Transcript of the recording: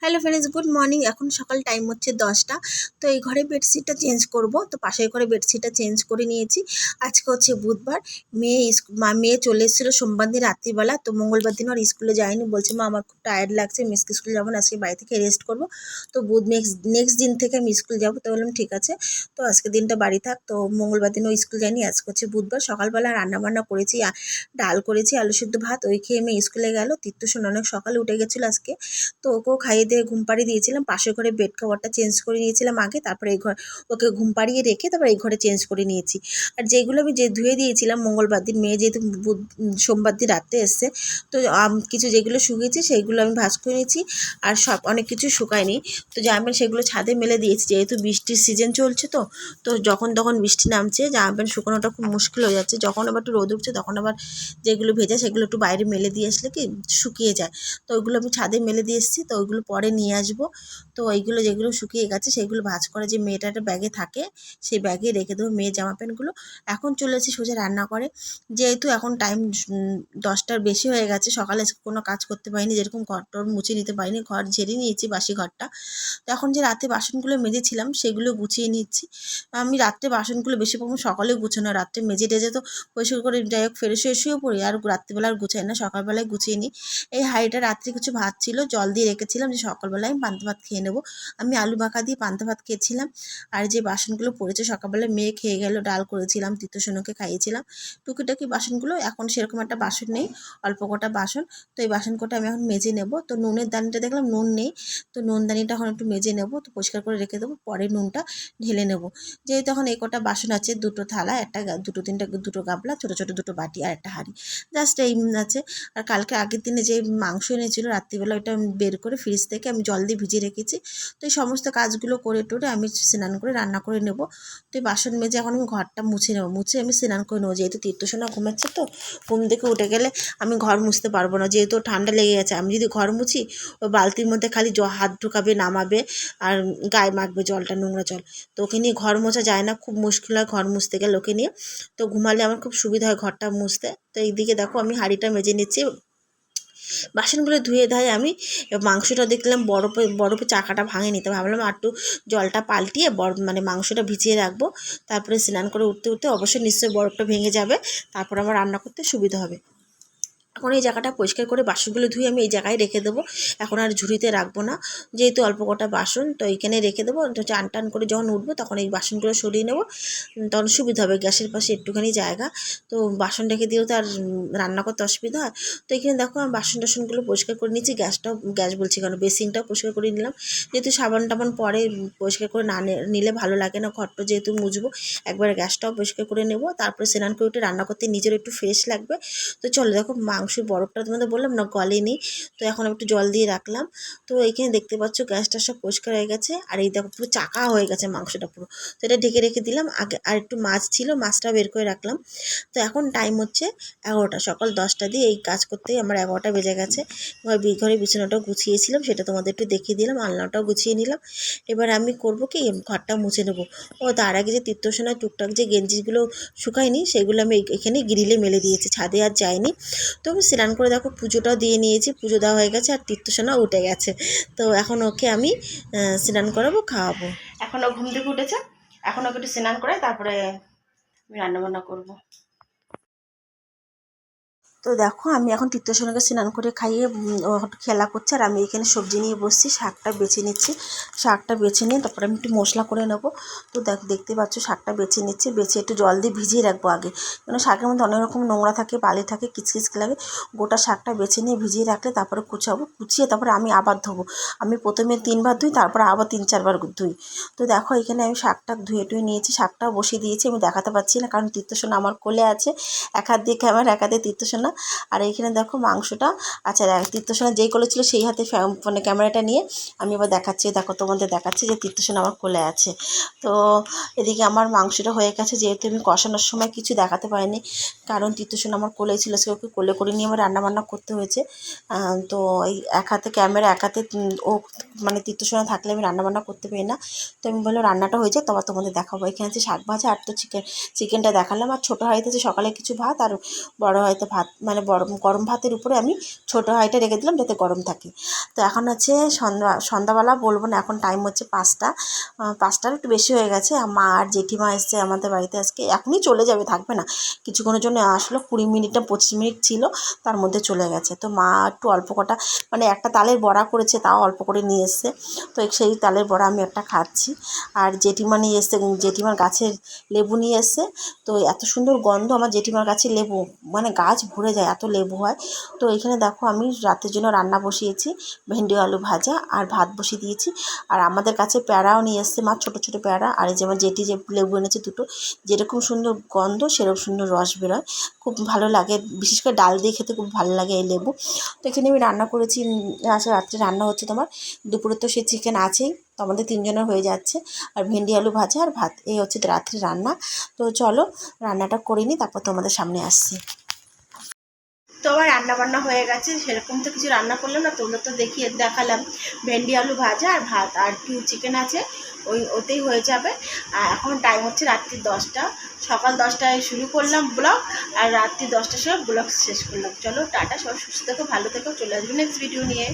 Hello friends, good morning. এখন সকাল time হচ্ছে 10টা। তো এই ঘরে বেডশিটটা চেঞ্জ করব, তো পাশের ঘরে বেডশিটটা চেঞ্জ করে নিয়েছি। আজকে হচ্ছে বুধবার। মেয়ে চলে এসেছিলো সোমবার দিন রাত্রিবেলা, তো মঙ্গলবার দিন ওর স্কুলে যায়নি, বলছে মা আমার খুব টায়ার্ড লাগছে, আমি স্কুলে যাবো না, আজকে বাড়ি থেকে রেস্ট করবো। তো নেক্সট দিন থেকে আমি স্কুল যাবো। তো বললাম ঠিক আছে, তো আজকে দিনটা বাড়ি থাক। তো মঙ্গলবার দিন ও স্কুল যায়নি, আজকে হচ্ছে বুধবার। সকালবেলা রান্নাবান্না করেছি, ডাল করেছি, আলু সিদ্ধ, ভাত, ওই খেয়ে মেয়ে স্কুলে গেল। তীর্থশোন অনেক সকালে উঠে গেছিলো আজকে, তো ওকেও খাইয়ে দিয়ে ঘুম পাড়িয়ে দিয়েছিলাম। পাশের ঘরে বেড কভারটা চেঞ্জ করে নিয়েছিলাম আগে, তারপরে এই ঘর ওকে ঘুম পাড়িয়ে রেখে তারপরে এই ঘরে চেঞ্জ করে নিয়েছি। আর যেগুলো আমি ধুয়ে দিয়েছিলাম মঙ্গলবার দিন, মেয়ে যেহেতু সোমবার দিন রাত্রে এসছে, তো কিছু যেগুলো শুকিয়েছে সেইগুলো আমি ভাঁজ করে নিয়েছি, আর অনেক কিছু শুকায়নি। তো জামা প্যান্ট সেগুলো ছাদে মেলে দিয়েছি, যেহেতু বৃষ্টির সিজন চলছে। তো যখন তখন বৃষ্টি নামছে, জামা প্যান্ট শুকানোটা খুব মুশকিল হয়ে যাচ্ছে। যখন আবার একটু রোদ উঠছে তখন আবার যেগুলো ভেজা সেগুলো একটু বাইরে মেলে দিয়ে আসলে কি শুকিয়ে যায়। তো ওইগুলো আমি ছাদে মেলে দিয়ে এসেছি, তো ওইগুলো পরে নিয়ে আসবো। তো এইগুলো যেগুলো শুকিয়ে গেছে সেগুলো ভাঁজ করে যে মেয়েটার ব্যাগে থাকে, সেই ব্যাগে রেখে দেবো মেয়ের জামা প্যান্টগুলো। এখন চলে এসেছি সোজা রান্না করে, যেহেতু এখন টাইম 10টার বেশি হয়ে গেছে, সকালে কোনো কাজ করতে পারিনি, যেরকম ঘর টর মুছে নিতে পারিনি, ঘর ঝেড়ে নিয়েছি বাসি ঘরটা। তো এখন যে রাতে বাসনগুলো মেজেছিলাম সেগুলো গুছিয়ে নিচ্ছি। আমি রাত্রে বাসনগুলো বেশি পরিমাণ সকালে গুছানো, রাত্রে মেজে টেজে তো পরিষ্কার করে যাই হোক ফ্রেশ হয়ে শুয়ে পড়ি, আর রাত্রিবেলা আর গুছাই না, সকালবেলায় গুছিয়ে নিই। এই হাঁড়িটা রাত্রে কিছু ভাত ছিল, জল দিয়ে রেখেছিলাম যে সকালবেলায় আমি পান্তা ভাত খেয়ে নেবো। আমি আলু মাখা দিয়ে পান্তা ভাত খেয়েছিলাম। আর যে বাসনগুলো পড়েছে সকালবেলায় মেয়ে খেয়ে গেল, ডাল করেছিলাম, তীর্থসেনকে খাইয়েছিলাম। টুকিটাকি বাসনগুলো, এখন সেরকম একটা বাসন নেই, অল্প কটা বাসন। তো এই বাসন কটা আমি এখন মেজে নেব। তো নুনের দানিটা দেখলাম নুন নেই, তো নুন দানিটা এখন একটু মেজে নেব, তো পরিষ্কার করে রেখে দেবো, পরে নুনটা ঢেলে নেব। যেহেতু এখন এই কটা বাসন আছে, দুটো থালা, দুটো গামলা, ছোটো ছোটো দুটো বাটি আর একটা হাঁড়ি, জাস্ট এই আছে। আর কালকে আগের দিনে যে মাংস এনেছিল রাত্রিবেলা, ওইটা আমি বের করে ফ্রিজ থেকে আমি জল দিয়ে ভিজিয়ে রেখেছি। তো এই সমস্ত কাজগুলো করে টোরে আমি স্নান করে রান্না করে নেব। তো এই বাসন মেজে এখন আমি ঘরটা মুছে নেবো, মুছে আমি স্নান করে নেবো, যেহেতু তীর্থসোনা ঘুমাচ্ছে। তো ঘুম থেকে উঠে গেলে আমি ঘর মুছতে পারবো না, যেহেতু ঠান্ডা লেগে গেছে। আমি যদি ঘর মুছি, ওই বালতির মধ্যে খালি হাত ঢুকাবে, নামাবে, আর গায়ে মাখবে জলটা, নোংরা জল। তো ওকে নিয়ে ঘর মোছা যায় না, খুব মুশকিল হয় ঘর মুছতে গেলে ওকে নিয়ে। তো ঘুমালে আমার খুব সুবিধা হয় ঘরটা মুছতে। তো এইদিকে দেখো আমি হাঁড়িটা মেজে নিচ্ছি, বাসনগুলো ধুয়ে ধায় আমি মাংসটা দেখলাম বরফে চাকাটা ভাঙেনি, তো ভাবলাম একটু জলটা পাল্টিয়ে মানে মাংসটা ভিজিয়ে রাখবো, তারপরে স্নান করে উঠতে উঠতে অবশ্যই নিশ্চয়ই বরফটা ভেঙে যাবে, তারপর আমার রান্না করতে সুবিধা হবে। এখন এই জায়গাটা পরিষ্কার করে বাসনগুলো ধুয়ে আমি এই জায়গায় রেখে দেবো, এখন আর ঝুড়িতে রাখবো না, যেহেতু অল্প কটা বাসন, তো এইখানে রেখে দেবো। তো চান টান করে যখন উঠবো তখন এই বাসনগুলো সরিয়ে নেবো, তখন সুবিধা হবে, গ্যাসের পাশে একটুখানি জায়গা, তো বাসন রেখে দিয়েও তো আর রান্না করতে অসুবিধা হয়। তো এখানে দেখো আমি বাসন টাসনগুলো পরিষ্কার করে নিচ্ছি, গ্যাস বলছি কেন, বেসিনটাও পরিষ্কার করে নিলাম, যেহেতু সাবান টাবান পরে পরিষ্কার করে না নিলে ভালো লাগে না, ঘরটা যেহেতু মুছবো, একবারে গ্যাসটাও পরিষ্কার করে নেবো, তারপরে স্নান করে উঠে রান্না করতে নিজের একটু ফ্রেশ লাগবে। তো চলো দেখো মাংসের বরফটা তোমাদের বললাম না গলেনি, তো এখন একটু জল দিয়ে রাখলাম। তো এইখানে দেখতে পাচ্ছ গ্যাসটা সব পরিষ্কার হয়ে গেছে, আর এই দেখো পুরো চাকা হয়ে গেছে মাংসটা পুরো। তো এটা ঢেকে রেখে দিলাম, আগে আর একটু মাছ ছিল, মাছটা বের করে রাখলাম। তো এখন টাইম হচ্ছে 11টা, সকাল 10টা দিয়ে এই কাজ করতেই আমার 11টা বেজে গেছে। ঘরে বিছানাটাও গুছিয়েছিলাম, সেটা তোমাদের একটু দেখিয়ে দিলাম, আলনাটাও গুছিয়ে নিলাম। এবার আমি করব কি, ঘরটা মুছে নেবো। ও তার আগে যে তীর্থসেনায় টুকটাক যে গেঞ্জিগুলো শুকায়নি সেগুলো আমি এখানে গ্রিলে মেলে দিয়েছি, ছাদে আর যাইনি। তো আমি স্নান করে দেখো পুজোটাও দিয়ে নিয়েছি, পুজো দেওয়া হয়ে গেছে, আর তীর্থসেনাও উঠে গেছে। তো এখন ওকে আমি স্নান করাবো, খাওয়াবো। এখন ও ঘুম থেকে উঠেছে, এখন ওকে একটু স্নান করে তারপরে আমি রান্নাবান্না করবো। তো দেখো আমি এখন তীর্থসেনাকে স্নান করে খাইয়ে ও একটু খেলা করছে, আর আমি এখানে সবজি নিয়ে বসছি, শাকটা বেছে নিচ্ছি। শাকটা বেছে নিয়ে তারপরে আমি একটু মশলা করে নেবো। তো দেখতে পাচ্ছ শাকটা বেছে নিচ্ছি, বেছে একটু জল দিয়ে ভিজিয়ে রাখবো আগে, কারণ শাকের মধ্যে অনেক রকম নোংরা থাকে, বালি থাকে, কিচকিচ লাগে। গোটা শাকটা বেছে নিয়ে ভিজিয়ে রাখলে তারপরে কুচাবো, কুচিয়ে তারপরে আমি আবার ধোবো। আমি প্রথমে 3বার ধুই, তারপরে আবার 3-4বার ধুই। তো দেখো এখানে আমি শাকটা ধুয়ে টুয়ে নিয়েছি, শাকটাও বসিয়ে দিয়েছি। আমি দেখাতে পারছি না কারণ তীর্থসেনা আমার কোলে আছে, এক হাত দিয়ে ক্যামেরা, এক হাতে তীর্থসেনা। আর এইখানে দেখো মাংসটা, আচ্ছা তীর্থসেনা যেই কোলে ছিল সেই হাতে মানে ক্যামেরাটা নিয়ে আমি এবার দেখাচ্ছি, দেখো তোমাদের দেখাচ্ছি যে তীর্থসেনা আমার কোলে আছে। তো এদিকে আমার মাংসটা হয়ে গেছে, যেহেতু আমি কষানোর সময় কিছু দেখাতে পারিনি, কারণ তীর্থসেনা আমার কোলেই ছিল, সে ওকে কোলে করে নিয়ে আমার রান্নাবান্না করতে হয়েছে। তো এই এক হাতে ক্যামেরা, এক হাতে ও মানে তীর্থসেনা থাকলে আমি রান্নাবান্না করতে পারি না। তো আমি বললাম রান্নাটা হয়ে যায় তোমার তোমাদের দেখাবো। এখানে আছে শাক ভাজা, আর তো চিকেনটা দেখালাম, আর ছোটো হাঁড়িতে আছে সকালে কিছু ভাত, আর বড় হয়তো ভাত মানে গরম ভাতের উপরে আমি ছোটো হাঁড়িটা রেখে দিলাম যাতে গরম থাকে। তো এখন হচ্ছে সন্ধ্যাবেলা বলবো না, এখন টাইম হচ্ছে 5টা, 5টার একটু বেশি হয়ে গেছে। মা আর জেঠিমা এসছে আমাদের বাড়িতে আজকে, এখনই চলে যাবে, থাকবে না, কিছুক্ষণের জন্য আসলো, 20 মিনিট না 25 মিনিট ছিল, তার মধ্যে চলে গেছে। তো মা একটু অল্প কটা মানে একটা তালের বড়া করেছে, তাও অল্প করে নিয়ে এসছে। তো সেই তালের বড়া আমি একটা খাচ্ছি। আর জেঠিমা নিয়ে এসছে, জেঠিমার গাছের লেবু নিয়ে এসছে। তো এত সুন্দর গন্ধ আমার জেঠিমার গাছের লেবু, মানে গাছ ভরে যায়, এত লেবু হয়। তো এখানে দেখো আমি রাতের জন্য রান্না বসিয়েছি, ভেন্ডি আলু ভাজা আর ভাত বসিয়ে দিয়েছি। আর আমাদের কাছে পেয়ারাও নিয়ে এসছে মা, ছোটো ছোটো পেয়ারা। আর এই যে আমার জেঠি যে লেবু এনেছে দুটো, যেরকম সুন্দর গন্ধ সেরকম সুন্দর রস বেরোয়, খুব ভালো লাগে, বিশেষ করে ডাল দিয়ে খেতে খুব ভালো লাগে এই লেবু। তো এখানে আমি রান্না করেছি, আচ্ছা রাত্রে রান্না হচ্ছে তোমার, দুপুরে তো সে চিকেন আছেই, তো আমাদের 3 জনের হয়ে যাচ্ছে। আর ভেন্ডি আলু ভাজা আর ভাত, এই হচ্ছে রাত্রে রান্না। তো চলো রান্নাটা করে নিই, তারপর তোমাদের সামনে আসছি। তো আমার রান্নাবান্না হয়ে গেছে, সেরকম তো কিছু রান্না করলাম না, তোমরা তো দেখালাম ভেন্ডি আলু ভাজা আর ভাত, আর কি চিকেন আছে, ওতেই হয়ে যাবে। আর এখন টাইম হচ্ছে রাত্রি 10টা, সকাল 10টায় শুরু করলাম ব্লগ, আর রাত্রি 10টার সময় ব্লগ শেষ করলাম। চলো টাটা, সবাই সুস্থ থেকো, ভালো থেকো, চলে আসবে নেক্সট ভিডিও নিয়ে।